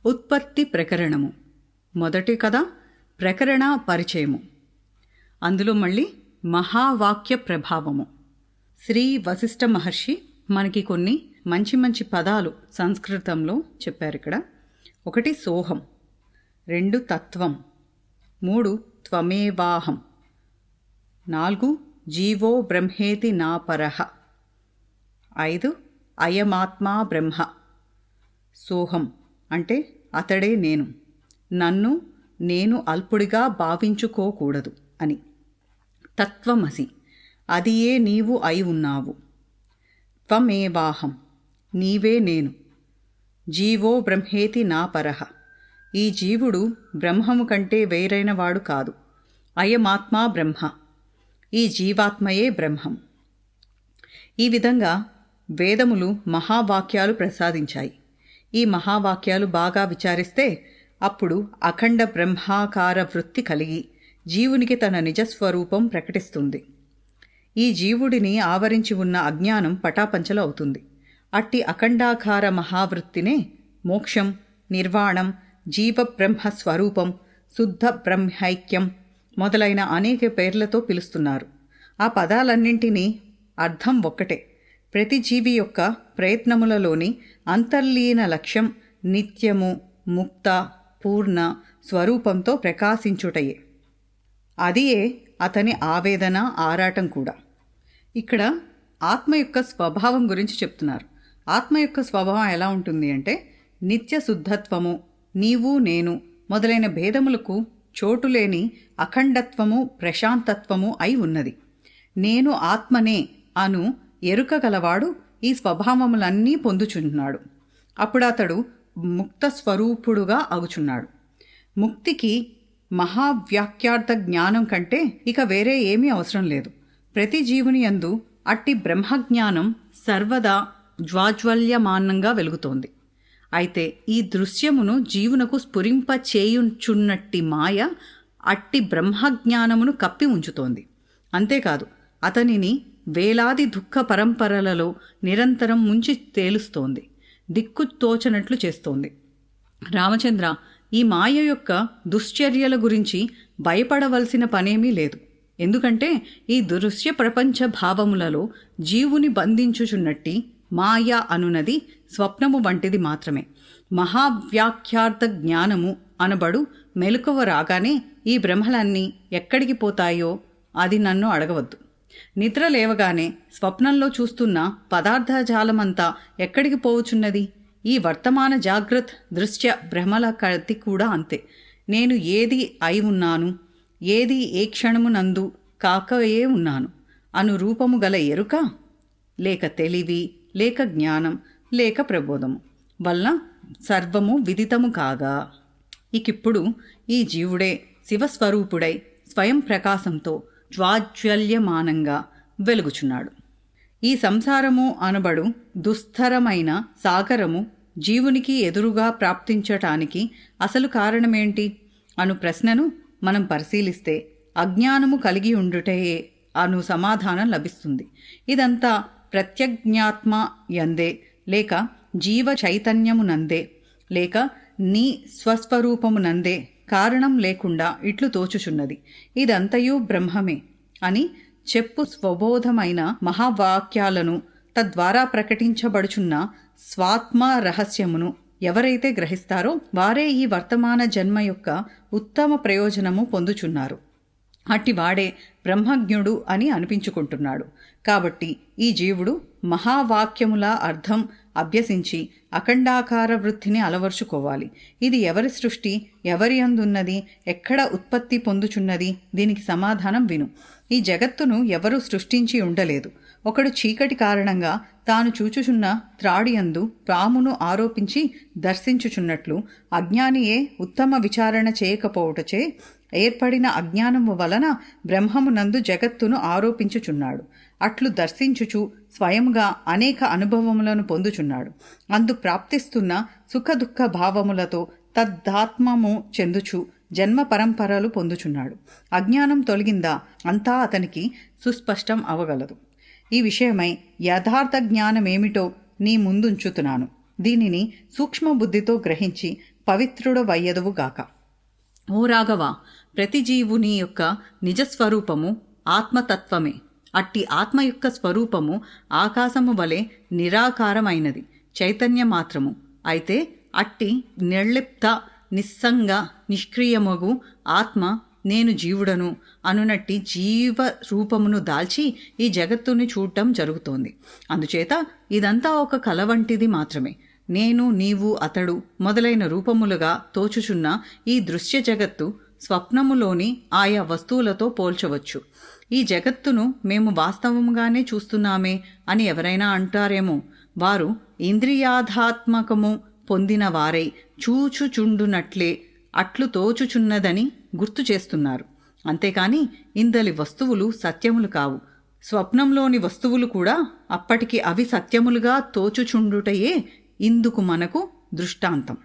ఉత్పత్తి ప్రకరణము మొదటి కథ ప్రకరణ పరిచయము. అందులో మళ్ళీ మహావాక్య ప్రభావము. శ్రీ వశిష్ఠ మహర్షి మనకి కొన్ని మంచి మంచి పదాలు సంస్కృతంలో చెప్పారు. ఇక్కడ 1 సోహం, 2 తత్వం, 3 త్వమేవాహం, 4 జీవో బ్రహ్మేతి నా పరః, 5 అయమాత్మా బ్రహ్మ. సోహం అంటే అతడే నేను, నన్ను నేను అల్పుడిగా భావించుకోకూడదు అని. తత్వమసి, అదియే నీవు అయి ఉన్నావు. త్వమేవాహం, నీవే నేను. జీవో బ్రహ్మేతి నా పరః, ఈ జీవుడు బ్రహ్మము కంటే వేరైనవాడు కాదు. అయమాత్మా బ్రహ్మ, ఈ జీవాత్మయే బ్రహ్మం. ఈ విధంగా వేదములు మహావాక్యాలు ప్రసాదించాయి. ఈ మహావాక్యాలు బాగా విచారిస్తే అప్పుడు అఖండ బ్రహ్మాకార వృత్తి కలిగి జీవునికి తన నిజస్వరూపం ప్రకటిస్తుంది. ఈ జీవుడిని ఆవరించి ఉన్న అజ్ఞానం పటాపంచలు అవుతుంది. అట్టి అఖండాకార మహావృత్తినే మోక్షం, నిర్వాణం, జీవబ్రహ్మ స్వరూపం, శుద్ధ బ్రహ్మైక్యం మొదలైన అనేక పేర్లతో పిలుస్తున్నారు. ఆ పదాలన్నింటినీ అర్థం ఒక్కటే. ప్రతి జీవి యొక్క ప్రయత్నములలోని అంతర్లీన లక్ష్యం నిత్యము, ముక్త, పూర్ణ స్వరూపంతో ప్రకాశించుటయే. అదియే అతని ఆవేదన, ఆరాటం కూడా. ఇక్కడ ఆత్మ యొక్క స్వభావం గురించి చెప్తున్నారు. ఆత్మ యొక్క స్వభావం ఎలా ఉంటుంది అంటే నిత్య శుద్ధత్వము, నీవు నేను మొదలైన భేదములకు చోటులేని అఖండత్వము, ప్రశాంతత్వము అయి ఉన్నది. నేను ఆత్మనే అను ఎరుక గలవాడు ఈ స్వభావములన్నీ పొందుచున్నాడు. అప్పుడు అతడు ముక్త స్వరూపుడుగా అగుచున్నాడు. ముక్తికి మహావ్యాఖ్యార్థ జ్ఞానం కంటే ఇక వేరే ఏమీ అవసరం లేదు. ప్రతి జీవుని యందు అట్టి బ్రహ్మజ్ఞానం సర్వదా జ్వాజ్వల్యమానంగా వెలుగుతోంది. అయితే ఈ దృశ్యమును జీవునకు స్ఫురింపచేయుచున్నట్టి మాయ అట్టి బ్రహ్మజ్ఞానమును కప్పి ఉంచుతోంది. అంతేకాదు అతనిని వేలాది దుఃఖ పరంపరలలో నిరంతరం ముంచి తేలుస్తోంది, దిక్కు తోచనట్లు చేస్తోంది. రామచంద్ర, ఈ మాయ యొక్క దుశ్చర్యల గురించి భయపడవలసిన పనేమీ లేదు. ఎందుకంటే ఈ దృశ్య ప్రపంచ భావములలో జీవుని బంధించుచున్నట్టి మాయ అనునది స్వప్నము వంటిది మాత్రమే. మహావ్యాఖ్యార్థ జ్ఞానము అనబడు మెలకువ రాగానే ఈ భ్రమలన్నీ ఎక్కడికి పోతాయో అది నన్ను అడగవద్దు. నిద్ర లేవగానే స్వప్నంలో చూస్తున్న పదార్థజాలమంతా ఎక్కడికి పోవుచున్నది? ఈ వర్తమాన జాగ్రత్త దృశ్య భ్రమల కత్తి కూడా అంతే. నేను ఏది అయి ఉన్నాను, ఏది ఏ క్షణమునందు కాకయే ఉన్నాను అను రూపము గల ఎరుక, లేక తెలివి, లేక జ్ఞానం, లేక ప్రబోధము వలన సర్వము విదితము కాగా ఇకిప్పుడు ఈ జీవుడే శివస్వరూపుడై స్వయం ప్రకాశంతో జ్వాజ్వల్యమానంగా వెలుగుచున్నాడు. ఈ సంసారము అనబడు దుస్తరమైన సాగరము జీవునికి ఎదురుగా ప్రాప్తించటానికి అసలు కారణమేంటి అను ప్రశ్నను మనం పరిశీలిస్తే అజ్ఞానము కలిగి ఉండుటే అను సమాధానం లభిస్తుంది. ఇదంతా ప్రత్యజ్ఞాత్మ యందే, లేక జీవ చైతన్యమునందే, లేక నీ స్వస్వరూపమునందే కారణం లేకుండా ఇట్లు తోచుచున్నది. ఇదంతయు బ్రహ్మమే అని చెప్పు స్వబోధమైన మహావాక్యాలను తద్వారా ప్రకటించబడుచున్న స్వాత్మ రహస్యమును ఎవరైతే గ్రహిస్తారో వారే ఈ వర్తమాన జన్మ యొక్క ఉత్తమ ప్రయోజనము పొందుచున్నారు. అట్టివాడే బ్రహ్మజ్ఞుడు అని అనిపించుకుంటున్నాడు. కాబట్టి ఈ జీవుడు మహావాక్యముల అర్థం అభ్యసించి అఖండాకార వృత్తిని అలవర్చుకోవాలి. ఇది ఎవరి సృష్టి, ఎవరి అందున్నది, ఎక్కడ ఉత్పత్తి పొందుచున్నది? దీనికి సమాధానం విను. ఈ జగత్తును ఎవరూ సృష్టించి ఉండలేదు. ఒకడు చీకటి కారణంగా తాను చూచుచున్న త్రాడియందు పామును ఆరోపించి దర్శించుచున్నట్లు అజ్ఞానియే ఉత్తమ విచారణ చేయకపోవటచే ఏర్పడిన అజ్ఞానము వలన బ్రహ్మమునందు జగత్తును ఆరోపించుచున్నాడు. అట్లు దర్శించుచు స్వయంగా అనేక అనుభవములను పొందుచున్నాడు. అందు ప్రాప్తిస్తున్న సుఖదుఖ భావములతో తద్ధాత్మము చెందుచు జన్మ పరంపరలు పొందుచున్నాడు. అజ్ఞానం తొలగిందా అంతా అతనికి సుస్పష్టం అవగలదు. ఈ విషయమై యథార్థ జ్ఞానమేమిటో నీ ముందుంచుతున్నాను. దీనిని సూక్ష్మబుద్ధితో గ్రహించి పవిత్రుడవయ్యదువుగాక. ఓ రాఘవ, ప్రతి జీవుని యొక్క నిజస్వరూపము ఆత్మతత్వమే. అట్టి ఆత్మ యొక్క స్వరూపము ఆకాశము వలె నిరాకారమైనది, చైతన్య మాత్రము. అయితే అట్టి నిర్లిప్త నిస్సంగ నిష్క్రియమగు ఆత్మ నేను జీవుడను అనునట్టి జీవ రూపమును దాల్చి ఈ జగత్తుని చూడటం జరుగుతోంది. అందుచేత ఇదంతా ఒక కల వంటిది మాత్రమే. నేను, నీవు, అతడు మొదలైన రూపములుగా తోచుచున్న ఈ దృశ్య జగత్తు స్వప్నములోని ఆయా వస్తువులతో పోల్చవచ్చు. ఈ జగత్తును మేము వాస్తవంగానే చూస్తున్నామే అని ఎవరైనా అంటారేమో. వారు ఇంద్రియాధాత్మకము పొందిన వారై చూచుచుండునట్లే అట్లు తోచుచున్నదని గుర్తు చేస్తున్నారు. అంతేకాని ఇందలి వస్తువులు సత్యములు కావు. స్వప్నంలోని వస్తువులు కూడా అప్పటికి అవి సత్యములుగా తోచుచుండుటయే ఇందుకు మనకు దృష్టాంతం.